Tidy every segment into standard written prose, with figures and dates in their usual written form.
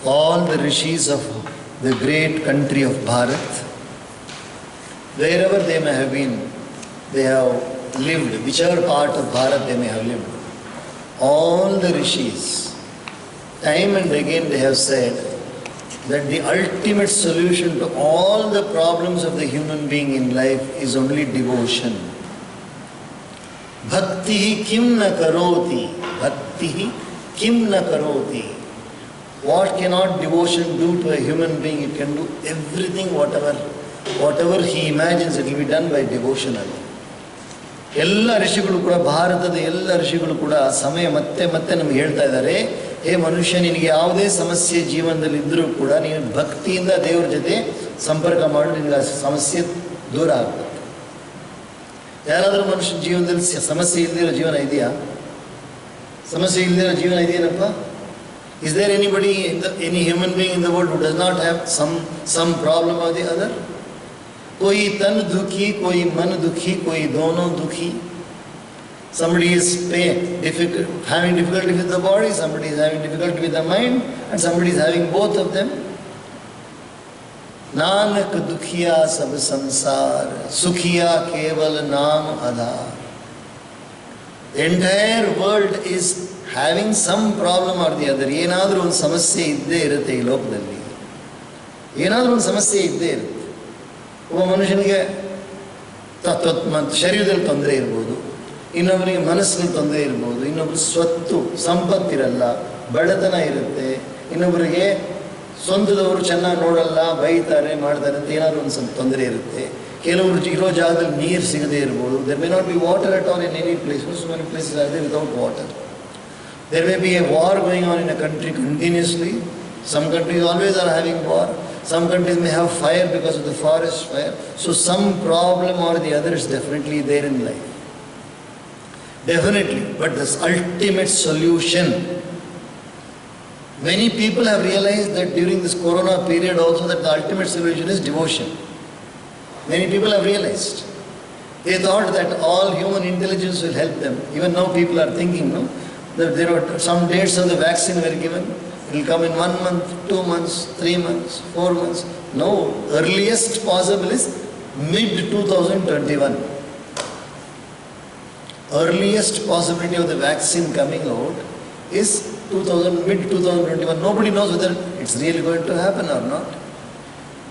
all the rishis of the great country of Bharat, wherever they may have been, they have lived, whichever part of Bharat they may have lived, all the rishis, time and again they have said that the ultimate solution to all the problems of the human being in life is only devotion. Bhakti kim na karoti. Bhakti kim na karoti. What cannot devotion do to a human being? It can do everything, whatever he imagines, it will be done by devotion alone. ಎಲ್ಲ ಋಷಿಗಳು ಕೂಡ, ಭಾರತದ ಎಲ್ಲ ಋಷಿಗಳು ಕೂಡ ಸಮಯ ಮತ್ತೆ ಮತ್ತೆ ನಮಗೆ ಹೇಳ್ತಾ ಇದ್ದಾರೆ, ಹೇ ಮನುಷ್ಯ, ನಿನಗೆ ಯಾವುದೇ ಸಮಸ್ಯೆ ಜೀವನದಲ್ಲಿ ಇದ್ದರೂ ಕೂಡ ನೀನು ಭಕ್ತಿಯಿಂದ ದೇವರ ಜೊತೆ ಸಂಪರ್ಕ ಮಾಡು, ನಿನಗೆ ಆ ಸಮಸ್ಯೆ ದೂರ ಆಗ್ತದೆ. ಯಾರಾದರೂ ಮನುಷ್ಯನ ಜೀವನದಲ್ಲಿ ಸಮಸ್ಯೆ ಇಲ್ಲದಿರೋ ಜೀವನ ಇದೆಯಾ? ಸಮಸ್ಯೆ ಇಲ್ಲದಿರೋ ಜೀವನ ಇದೆಯೇನಪ್ಪ? Is there anybody, any human being in the world who does not have some problem or the other? कोई तन दुखी, कोई मन दुखी, कोई दोनों दुखी. Somebody is having difficulty with the body, somebody is having difficulty with the mind, and somebody is having both of them. Nanak दुखिया सब संसार, सुखिया केवल नाम आधार. The entire world is having some problem or the other. ಏನಾದರೂ ಒಂದು ಸಮಸ್ಯೆ ಇದ್ದೇ ಇರುತ್ತೆ ಈ ಲೋಕದಲ್ಲಿ. ಏನಾದರೂ ಒಂದು ಸಮಸ್ಯೆ ಇದ್ದೇ ಇರುತ್ತೆ. ಒಬ್ಬ ಮನುಷ್ಯನಿಗೆ ಶರೀರದಲ್ಲಿ ತೊಂದರೆ ಇರ್ಬೋದು, ಇನ್ನೊಬ್ಬರಿಗೆ ಮನಸ್ಸಿನಲ್ಲಿ ತೊಂದರೆ ಇರ್ಬೋದು, ಇನ್ನೊಬ್ಬರು ಸ್ವತ್ತು ಸಂಪತ್ತಿರಲ್ಲ, ಬಡತನ ಇರುತ್ತೆ, ಇನ್ನೊಬ್ಬರಿಗೆ ಸ್ವಂತದವರು ಚೆನ್ನಾಗಿ ನೋಡಲ್ಲ, ಬೈತಾರೆ, ಮಾಡ್ತಾರೆ ಅಂತ ಏನಾದರೂ ಒಂದು ಸ್ವಲ್ಪ ತೊಂದರೆ ಇರುತ್ತೆ. ಕೆಲವರು ಇರೋ ಜಾಗದಲ್ಲಿ ನೀರು ಸಿಗದೇ ಇರ್ಬೋದು. There may not be water at all in any place. So many places are there without water. There may be a war going on in a country continuously. Some countries always are having war. Some countries may have fire because of the forest fire. So some problem or the other is definitely there in life. Definitely. But this ultimate solution, many people have realized that during this corona period also that the ultimate solution is devotion. Many people have realized. They thought that all human intelligence will help them. Even now people are thinking, no, that there are some dates of the vaccine were given. It will come in 1 month, 2 months, 3 months, 4 months. No, earliest possible is mid-2021. Earliest possibility of the vaccine coming out is mid-2021. Nobody knows whether it's really going to happen or not.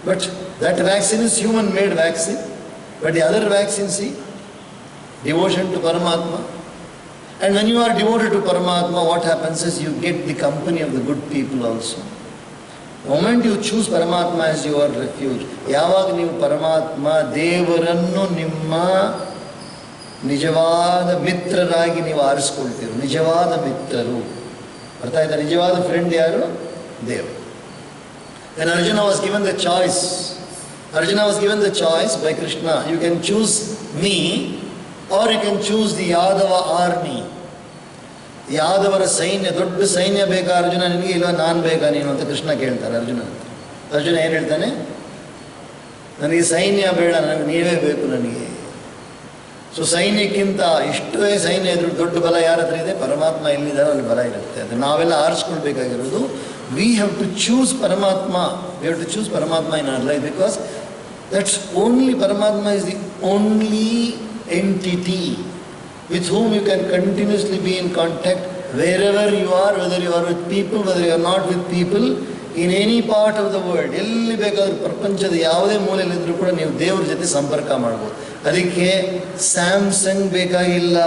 But that vaccine is human-made vaccine. But the other vaccine, see, devotion to Paramatma. And when you are devoted to Paramatma, what happens is you get the company of the good people also. The moment you choose Paramatma as your refuge, ಯಾವಾಗ ನೀವು ಪರಮಾತ್ಮ ದೇವರನ್ನು ನಿಮ್ಮ ನಿಜವಾದ ಮಿತ್ರರಾಗಿ ನೀವು ಆರಿಸ್ಕೊಳ್ತೀರೋ, ನಿಜವಾದ ಮಿತ್ರರು, ಅರ್ಥ ಆಯ್ತಾ? ನಿಜವಾದ ಫ್ರೆಂಡ್ ಯಾರು? ದೇವರು. When Arjuna was given the choice by Krishna, you can choose me or you can choose the Yadava army. ಯಾದವರ ಸೈನ್ಯ, ದೊಡ್ಡ ಸೈನ್ಯ ಬೇಕಾ ಅರ್ಜುನ ನಿನಗೆ, ಇಲ್ಲ ನಾನು ಬೇಕಾ ನೀನು ಅಂತ ಕೃಷ್ಣ ಕೇಳ್ತಾರೆ ಅರ್ಜುನ. ಅರ್ಜುನ ಏನು ಹೇಳ್ತಾನೆ? ನನಗೆ ಸೈನ್ಯ ಬೇಡ, ನನಗೆ ನೀವೇ ಬೇಕು ನನಗೆ. ಸೊ ಸೈನ್ಯಕ್ಕಿಂತ ಇಷ್ಟೇ ಸೈನ್ಯ ಇದ್ರು ದೊಡ್ಡ ಬಲ ಯಾರ ಹತ್ರ ಇದೆ? ಪರಮಾತ್ಮ ಎಲ್ಲಿದ್ದಾರೆ ಅಲ್ಲಿ ಬಲ ಇರುತ್ತೆ. ಅದು ನಾವೆಲ್ಲ ಆರಿಸ್ಕೊಳ್ಬೇಕಾಗಿರೋದು. We have to choose Paramatma. We have to choose Paramatma in our life because that's only Paramatma is the only entity with whom you can continuously be in contact wherever you are, whether you are with people, whether you are not with people, in any part of the world. ಎಲ್ಲಿ ಬೇಕಾದರೂ ಪ್ರಪಂಚದ ಯಾವುದೇ ಮೂಲೆಯಲ್ಲಿದ್ದರೂ ಕೂಡ ನೀವು ದೇವ್ರ ಜೊತೆ ಸಂಪರ್ಕ ಮಾಡ್ಬೋದು. ಅದಕ್ಕೆ ಸ್ಯಾಮ್ಸಂಗ್ ಬೇಕಾಗಿಲ್ಲ,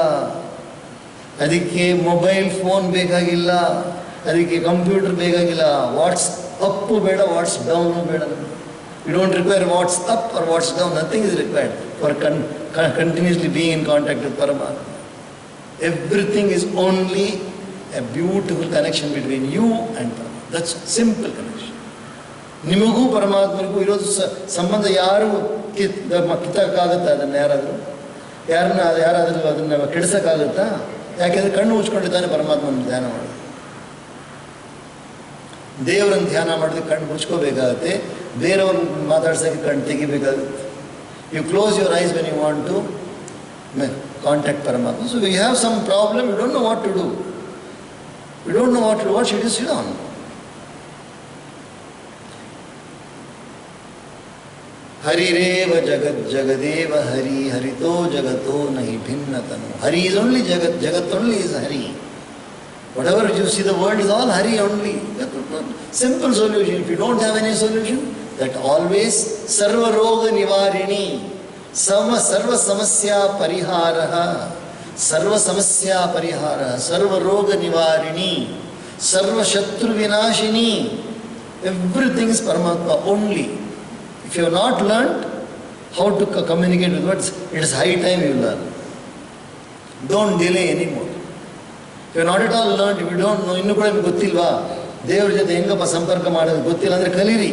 ಅದಕ್ಕೆ ಮೊಬೈಲ್ ಫೋನ್ ಬೇಕಾಗಿಲ್ಲ, ಅದಕ್ಕೆ ಕಂಪ್ಯೂಟರ್ ಬೇಕಾಗಿಲ್ಲ, ವಾಟ್ಸ್ ಅಪ್ಪು ಬೇಡ, ವಾಟ್ಸ್ ಡೌನು ಬೇಡ. You don't require what's up or what's down. Nothing is required for continuously being in contact with Paramatma. Everything is only a beautiful connection between you and Paramatma. That's simple connection. ನಿಮಗೂ ಪರಮಾತ್ಮರಿಗೂ ಇರೋದು ಸಂಬಂಧ ಯಾರು ಕಿತ್ತಕ್ಕಾಗುತ್ತಾ? ಅದನ್ನು ಯಾರಾದರೂ ಅದನ್ನು ಕೆಡಿಸೋಕ್ಕಾಗುತ್ತಾ? ಯಾಕೆಂದರೆ ಕಣ್ಣು ಮುಚ್ಕೊಂಡಿದ್ದಾನೆ ಪರಮಾತ್ಮನ ಧ್ಯಾನ ಮಾಡೋದು. ದೇವರನ್ನು ಧ್ಯಾನ ಮಾಡೋದಕ್ಕೆ ಕಣ್ಣು ಮುಚ್ಕೋಬೇಕಾಗುತ್ತೆ, ಬೇರೆಯವ್ರನ್ನ ಮಾತಾಡ್ಸೋಕ್ಕೆ ಕಣ್ಣು ತೆಗಿಬೇಕಾಗುತ್ತೆ. You close your eyes when you want to contact Paramatma. So we have some problem, you don't know what to do, you don't know what to do, what should you sit on? ಹರಿರೇವ ಜಗದೇವ ಹರಿ ಹರಿತೋ ಜಗತೋ ನಹಿ ಭಿನ್ನತನು. ಹರಿ is only jagat, jagat only is hari. Whatever you see the world is all hari only. Simple solution. If you don't have any solution, that always sarva roga nivarini, sarva samasya pariharaha, sarva samasya pariharaha, sarva roga nivarini, sarva shatru vinashini. Everything is Paramatma only. If you have not learned how to communicate with words, it is high time you learn. Don't delay anymore. If you have not at all learned, if you don't know, ಇನ್ನೂ ಕೂಡ ನಿಮ್ಗೆ ಗೊತ್ತಿಲ್ವಾ ದೇವ್ರ ಜೊತೆ ಹೆಂಗಪ್ಪ ಸಂಪರ್ಕ ಮಾಡೋದು ಗೊತ್ತಿಲ್ಲ ಅಂದರೆ ಕಲೀರಿ,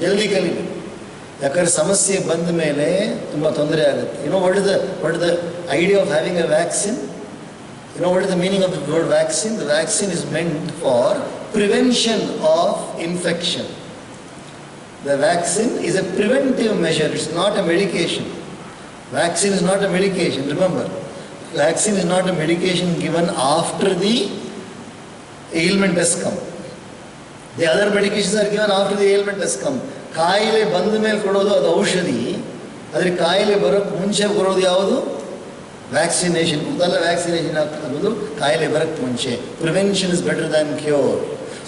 ಜಲ್ದಿ ಕಲೀರಿ. ಯಾಕಂದರೆ ಸಮಸ್ಯೆ ಬಂದ ಮೇಲೆ ತುಂಬ ತೊಂದರೆ ಆಗುತ್ತೆ. You know what is the idea of having a vaccine? You know what is the meaning of the word vaccine? The vaccine is meant for prevention of infection. The vaccine is a preventive measure. It's not a medication. Vaccine is not a medication. Remember, vaccine is not a medication given after the ailment has come. The other medications are given after the ailment has come. ಕಾಯಿಲೆ ಬಂದ ಮೇಲೆ ಕೊಡೋದು ಅದು ಔಷಧಿ. ಆದರೆ ಕಾಯಿಲೆ ಬರೋಕ್ಕೆ ಮುಂಚೆ ಕೊಡೋದು ಯಾವುದು? ವ್ಯಾಕ್ಸಿನೇಷನ್. ಗೊತ್ತಲ್ಲ, ವ್ಯಾಕ್ಸಿನೇಷನ್ ಆಗೋದು ಕಾಯಿಲೆ ಬರೋಕ್ಕೆ ಮುಂಚೆ. Prevention is better than cure.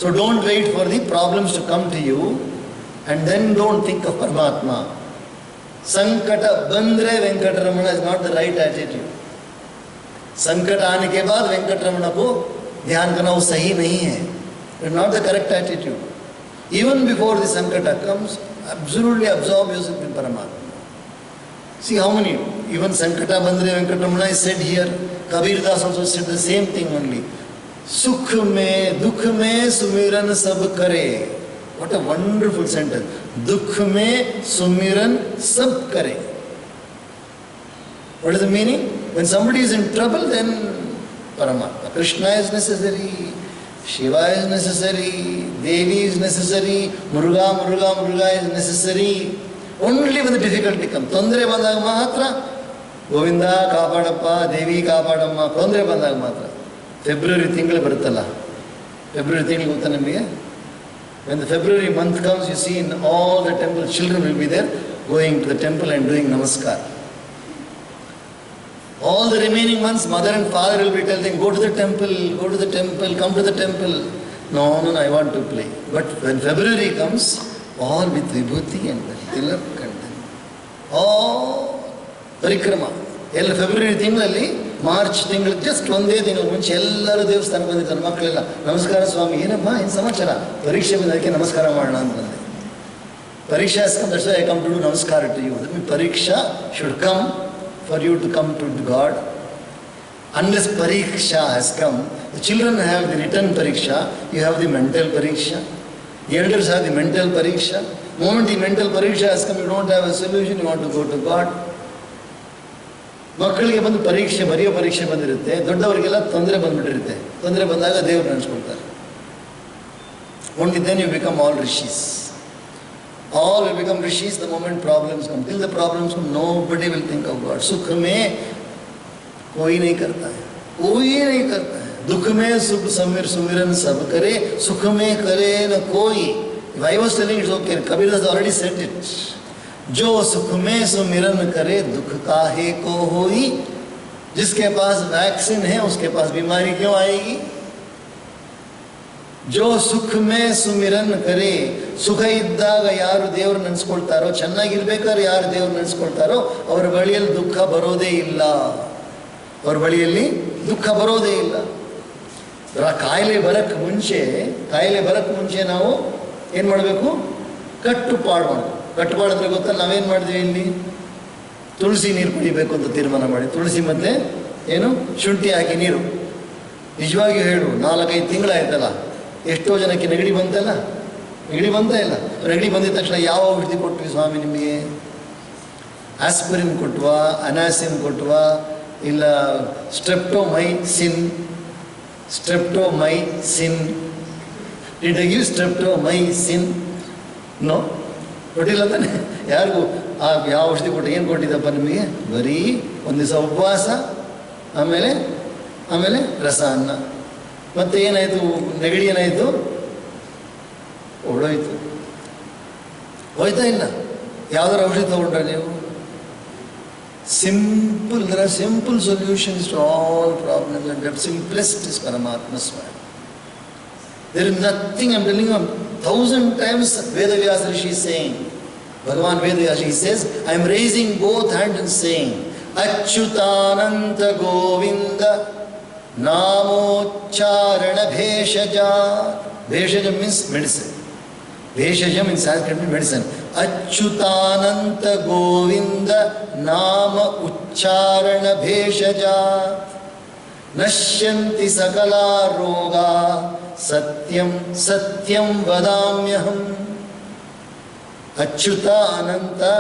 So don't wait for the problems to come to you and then don't think of Paramatma. Sankata bandre Venkatramana is not the right attitude. Sankat aane ke baad Venkatramana ko dhyan karna wo sahi nahi hai. It's not the correct attitude. Even before the Sankata comes, absolutely absorb yourself in Paramatma. See how many, even Sankata bandre Venkatramana is said here. Kabir Das also said the same thing only. Sukh mein, dukh mein sumiran sab kare. What a wonderful sentence. Dukh mein sumiran sab kare. What is the meaning? When somebody is in trouble, then Paramatma. Krishna is necessary, Shiva is necessary, Devi is necessary, Muruga is necessary. Only when the difficulty comes. Tondre bandaga matra, Govinda kaapadappa, Devi kaapadamma, tondre bandaga matra. February tingal baruttalla. February tingal gotta namige? When the February month comes, you see in all the temples, children will be there going to the temple and doing namaskar. All the remaining months, mother and father will be telling, go to the temple, come to the temple. No, I want to play. But when February comes, all with vibhuti and tilak content. All parikrama. ಎಲ್ಲ February ತಿಂಗಳಲ್ಲಿ March ತಿಂಗಳು just ಒಂದೇ ತಿಂಗಳು ಮುಂಚೆ ಎಲ್ಲರೂ ದೇವಸ್ಥಾನಕ್ಕೆ ಬಂದಿದ್ದಾರೆ ಮಕ್ಕಳೆಲ್ಲ. ನಮಸ್ಕಾರ ಸ್ವಾಮಿ, ಏನಪ್ಪ ಏನು ಸಮಾಚಾರ? ಪರೀಕ್ಷೆ ಬಂದಕ್ಕೆ ನಮಸ್ಕಾರ ಮಾಡೋಣ ಅಂತಂದೆ. ಪರೀಕ್ಷಾ has come, that's why I come to do namaskar to you. That means pariksha should come for you to come to God. Unless pariksha has come, the children have the written pariksha, you have the mental pariksha. The elders have the mental pariksha. The moment the mental pariksha has come, you don't have a solution, you want to go to God. ಮಕ್ಕಳಿಗೆ ಬಂದು ಬರೆಯೋ ಪರೀಕ್ಷೆ ಬಂದಿರುತ್ತೆ, ದೊಡ್ಡವರಿಗೆಲ್ಲ ತೊಂದರೆ ಬಂದ್ಬಿಟ್ಟಿರುತ್ತೆ. ತೊಂದರೆ ಬಂದಾಗ ದೇವರು ನೆನೆಸ್ಕೊಳ್ತಾರೆ. Only then you become all rishis. All will become rishis the moment problems come. Till the problems come, nobody will think of God. सुख में कोई नहीं करता है. दुख में सुख सुमिरन सब करे, सुख में करे न कोई. If I was telling it's okay, Kabir has already said it. जो सुख में सुमिरन करे दुख काहे को होई. जिसके पास वैक्सीन है उसके पास बीमारी क्यों आएगी? जो सुख में सुमिरन करे, ಸುಖ ಇದ್ದಾಗ ಯಾರು ದೇವರು ನೆನೆಸ್ಕೊಳ್ತಾರೋ, ಚೆನ್ನಾಗಿರ್ಬೇಕಾದ್ರೆ ಯಾರು ದೇವರು ನೆನೆಸ್ಕೊಳ್ತಾರೋ ಅವರ ಬಳಿಯಲ್ಲಿ ದುಃಖ ಬರೋದೇ ಇಲ್ಲ. ಕಾಯಿಲೆ ಬರಕ್ಕೆ ಮುಂಚೆ ನಾವು ಏನು ಮಾಡಬೇಕು? ಕಟ್ಟುಪಾಡು ಮಾಡಬೇಕು. ಕಟ್ಟುಪಾಡಿದ್ರೆ ಗೊತ್ತಾ, ನಾವೇನು ಮಾಡಿದ್ವಿ ಇಲ್ಲಿ? ತುಳಸಿ ನೀರು ಕುಡಿಬೇಕು ಅಂತ ತೀರ್ಮಾನ ಮಾಡಿ, ತುಳಸಿ ಮತ್ತೆ ಏನು ಶುಂಠಿ ಹಾಕಿ ನೀರು. ನಿಜವಾಗಿಯೂ ಹೇಳು, 4-5 ತಿಂಗಳಾಯ್ತಲ್ಲ, ಎಷ್ಟೋ ಜನಕ್ಕೆ ನೆಗಡಿ ಬಂತಲ್ಲ? ನೆಗಡಿ ಬಂತಾ ಇಲ್ಲ? ನೆಗಡಿ ಬಂದಿದ ತಕ್ಷಣ ಯಾವ ಔಷಧಿ ಕೊಟ್ವಿ ಸ್ವಾಮಿ ನಿಮಗೆ? ಆಸ್ಪಿರಿನ್ ಕೊಟ್ವಾ, ಅನಾಸಿನ್ ಕೊಟ್ವಾ, ಇಲ್ಲ streptomycin? Did I give streptomycin? No, ಕೊಟ್ಟಿಲ್ಲ ತಾನೆ. ಯಾರಿಗೂ ಯಾವ ಔಷಧಿ ಕೊಟ್ಟು ಏನು ಕೊಟ್ಟಿದ್ದಪ್ಪ ನಿಮಗೆ? ಬರೀ ಒಂದು ದಿವಸ ಉಪವಾಸ, ಆಮೇಲೆ ರಸ ಅನ್ನ. ಮತ್ತೆ ಏನಾಯಿತು? ನೆಗಡಿ ಏನಾಯಿತು? ಹೋಯ್ತಾ ಇಲ್ಲ? ಯಾವ್ದಾರು ಔಷಧಿ ತಗೊಂಡ್ರೆ ನೀವು? Simple, there are simple solutions to all problems, and the simplest is Paramatma Swami. There is nothing, I'm telling you, 1,000 times Vedavyasa Rishi is saying, Bhagavan Vedavyasa, he says, I am raising both hands and saying, Achyutananta Govinda Namocharana Bheshaja. Bheshaja means medicine. Bheshaja means Sanskrit means medicine. Achyutananta Govinda Nama Uchcharana Bheshaja Nashyanti Sakala Roga Satyam Satyam Vadamyaham. Achyuta Ananta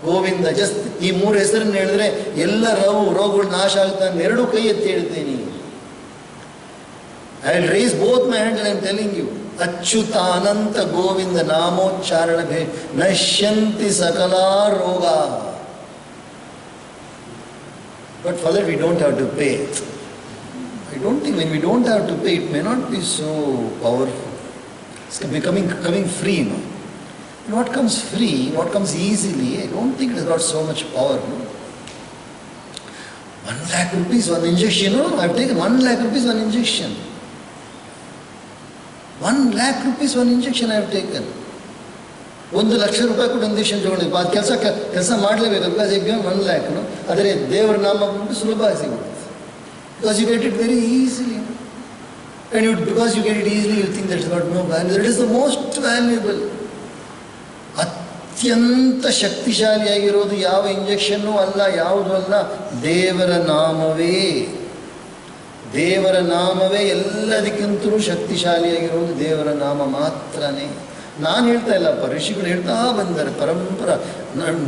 Govinda. Just ಈ ಮೂರು ಹೆಸರನ್ನು ಹೇಳಿದ್ರೆ ಎಲ್ಲ ರೋಗಗಳು ನಾಶ ಆಗುತ್ತೆ. ಎರಡು ಕೈ ಎತ್ತಿ ಹೇಳ್ತೀನಿ. I will raise both my hands and I am telling you. Achyutananta Govinda Namocharana Bhe Nashyanti Sakala Roga. But for that we don't have to pay. I don't think when we don't have to pay, it may not be so powerful. It's coming free, no? And what comes free, what comes easily, I don't think it has got so much power, no? 1 lakh rupees, one injection, no? I have taken 1 lakh rupees, one injection. 1 lakh rupees, one injection I have taken. 1 lakh ರೂಪಾಯಿ ಕೂಡ injection ತಗೊಂಡಿದ್ದು. ಅದು ಕೆಲಸ ಮಾಡಲೇಬೇಕು. Because ಈಗ 1 lakh, ಆದರೆ ದೇವರ ನಾಮ ಬಂದು ಸುಲಭ ಸಿಗುತ್ತೆ. Because you get it very easily. And because you get it easily, you think that it's got no value. That is the most valuable. ಅತ್ಯಂತ ಶಕ್ತಿಶಾಲಿಯಾಗಿರೋದು ಯಾವ ಇಂಜೆಕ್ಷನ್ನು ಅಲ್ಲ, ಯಾವುದೂ ಅಲ್ಲ, ದೇವರ ನಾಮವೇ. ದೇವರ ನಾಮವೇ ಎಲ್ಲದಕ್ಕಿಂತಲೂ ಶಕ್ತಿಶಾಲಿಯಾಗಿರೋದು ದೇವರ ನಾಮ ಮಾತ್ರನೇ. ನಾನು ಹೇಳ್ತಾ ಇಲ್ಲಪ್ಪ, ಋಷಿಗಳು ಹೇಳ್ತಾ ಬಂದರೆ ಪರಂಪರ.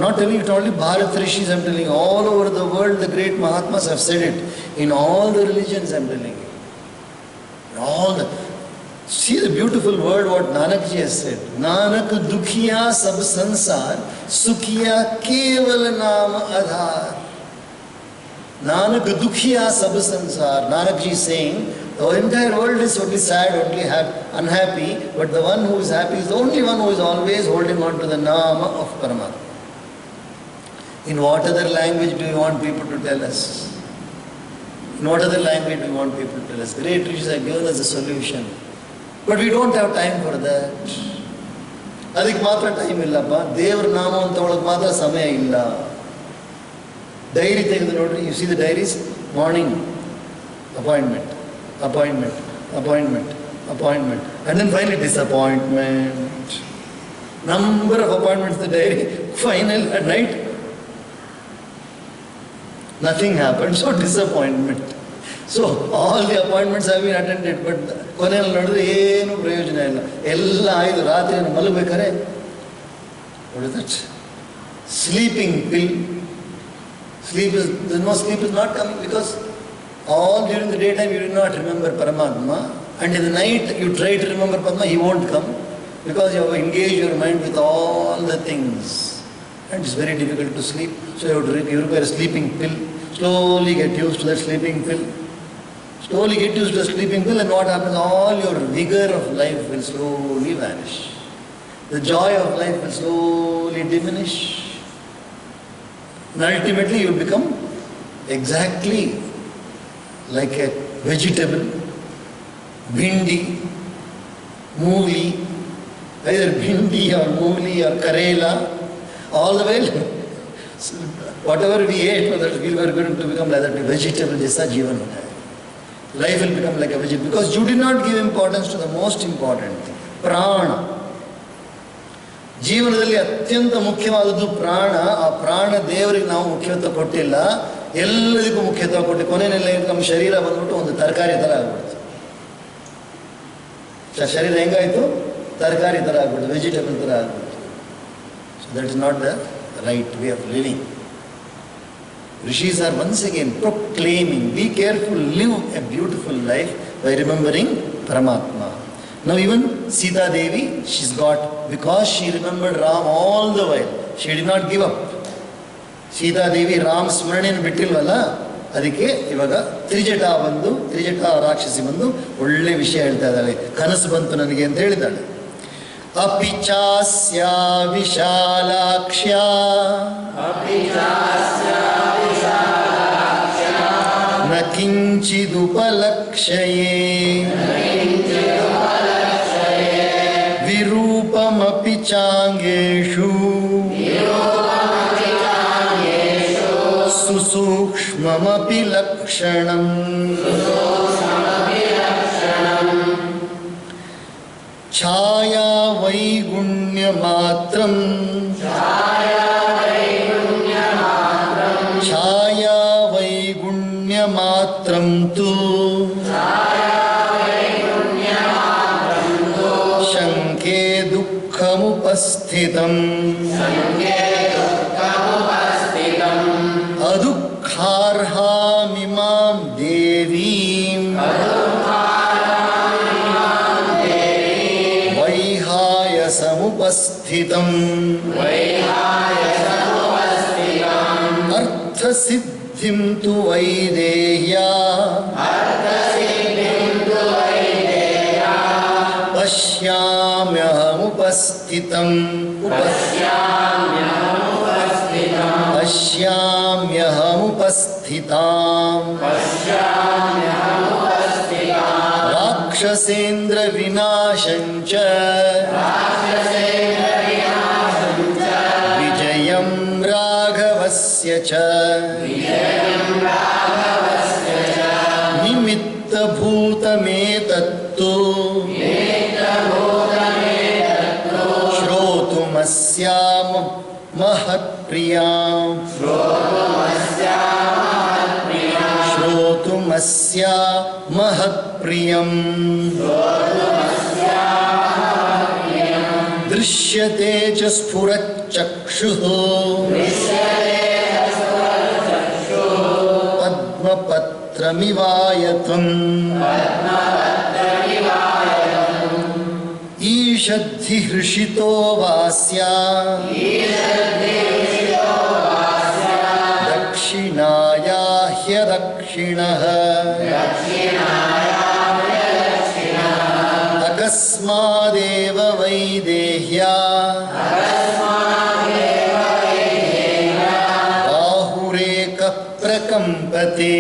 Not telling it only Bharat rishis, I am telling all over the world the great mahatmas have said it in all the religions. I am telling all the see the beautiful word what Nanak ji has said. Nanak dukhiya sab sansar sukhiya keval naam adhar. Nanak dukhiya sab sansar. Nanak ji is saying the entire world is only sad, only unhappy, but the one who is happy is the only one who is always holding on to the nama of Paramatma. In what other language do you want people to tell us? In what other language do you want people to tell us? Great riches have given us a solution. But we don't have time for that. ಅದಕ್ಕೆ ಮಾತ್ರ time ಇಲ್ಲಪ್ಪ. ದೇವ್ರ ನಾಮ ಅಂತ ಒಳಗೆ ಮಾತ್ರ ಸಮಯ ಇಲ್ಲ. ಡೈರಿ ತೆಗೆದು ನೋಡ್ರಿ, you see the diaries. Morning appointment, appointment, appointment, appointment, and then finally disappointment. Number of appointments the diary. Final at night nothing happened, so disappointment. So all the appointments have been attended, but ಕೊನೆಯಲ್ಲಿ ನೋಡಿದ್ರೆ ಏನು ಪ್ರಯೋಜನ ಇಲ್ಲ. ಎಲ್ಲ ಆಯಿತು. ರಾತ್ರಿ ಮಲಗಬೇಕಾರೆ what is that? Sleeping pill. No sleep is not coming because all during the daytime you did not remember Paramatma, and in the night you try to remember Paramatma, he won't come because you have engaged your mind with all the things. And it's very difficult to sleep, so you require a sleeping pill. Slowly get used to that sleeping pill. Slowly get used to the sleeping pill, and what happens? All your vigor of life will slowly vanish. The joy of life will slowly diminish. And ultimately you will become exactly like a vegetable, bhindi, mooli, either bhindi or mooli or karela. All the way, whatever we ate, we were going to become like that vegetable. Jaisa jivan hota hai. Life will become like a vegetable because you did not give importance to the most important thing, prana. ಜೀವನದಲ್ಲಿ ಅತ್ಯಂತ ಮುಖ್ಯವಾದದ್ದು ಪ್ರಾಣ. ಆ ಪ್ರಾಣ ದೇವರಿಗೆ ನಾವು ಮುಖ್ಯತ್ವ ಕೊಟ್ಟಿಲ್ಲ, ಎಲ್ಲದಕ್ಕೂ ಮುಖ್ಯತ್ವ ಕೊಟ್ಟು ಕೊನೆಯಲ್ಲಿ ನಮ್ಮ ಶರೀರ ಬಂದ್ಬಿಟ್ಟು ಒಂದು ತರಕಾರಿ ಥರ ಆಗ್ಬಿಡ್ತು. ಶರೀರ ಹೆಂಗಾಯಿತು? ತರಕಾರಿ ಥರ ಆಗ್ಬಿಡ್ತು, ವೆಜಿಟೇಬಲ್ ಥರ ಆಗ್ಬಿಡ್ತು. That is not the right way of living. Rishis are once again proclaiming, be careful, live a beautiful life by remembering Paramatma. Now even Sita Devi, she's got, because she remembered Ram all the while, she did not give up. Sita Devi Ram ಸ್ಮರಣೆಯನ್ನು ಬಿಟ್ಟಿಲ್ವಲ್ಲ, ಅದಕ್ಕೆ ಇವಾಗ ತ್ರಿಜಟ ರಾಕ್ಷಸಿ ಬಂದು ಒಳ್ಳೆ ವಿಷಯ ಹೇಳ್ತಾ ಇದ್ದಾಳೆ. ಕನಸು ಬಂತು ನನಗೆ ಅಂತ ಹೇಳಿದ್ದಾಳೆ. अपि चास्या विशालाक्ष्या न किञ्चिदुपलक्ष्ये विरूपमपि चाङ्गेषु सुसूक्ष्ममपि लक्षणम् छाया वैगुण्यमात्रम् तु शङ्के दुःखमुपस्थितम् अदुःखार्हामिमां देवीं वैहायसमुपस्थितम् अर्थसिद्धिं तु वैदेह्या पश्याम्यहमुपस्थितम् पश्याम्यहमुपस्थिताम् राक्षसेन्द्रविनाशं च विजयं राघवस्य च निमित्तभूतमेतत्तु श्रोतुमस्याम महत्प्रियाम् श्रोतुमस्या महत्प्रियम् दृश्यते च स्फुरच्चक्षुः पद्मपत्रमिवायतम् ईषद्धि हृषितो वास्या दक्षिणाया ह्यदक्षिणः अकस्मादेव वैदेह्या बाहुरेकः प्रकम्पते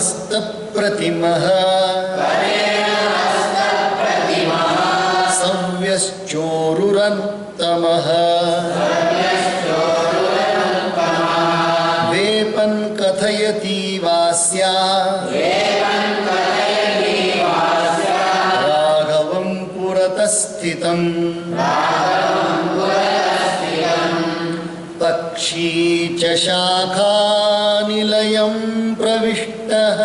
करेणुहस्तप्रतिमः सव्यश्चोरुरनुत्तमः वेपन् कथयति वास्या राघवं पुरतः स्थितम् पक्षी च शाखानिलयं प्रविष्टः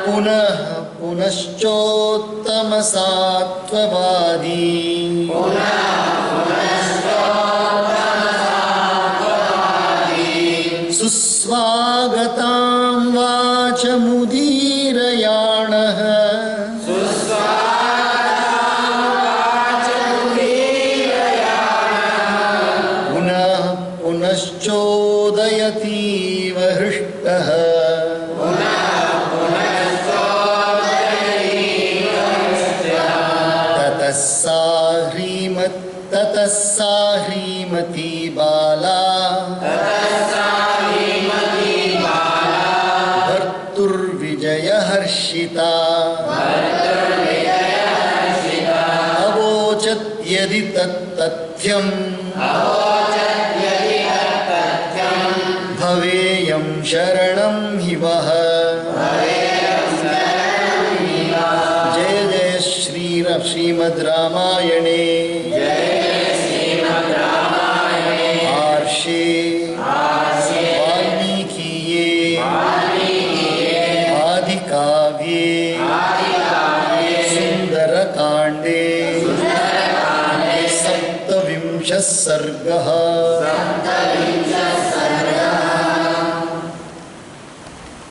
पुनः पुनश्चोत्तमसात्ववादी सुस्वागतां वाचमुदीरयाणः पुनः पुनश्चोदयतीव हृष्टः ततः सा ह्रीमती बाला भर्तुर्विजयहर्षिता अवोचत् यदि तत्तथ्यम् भवेयं शरणं हि वः। जय जय श्रीमद् रामायणे आर्षे वाल्मीकिये आदिकाव्ये सुन्दरकाण्डे सप्तविंशः सर्गः।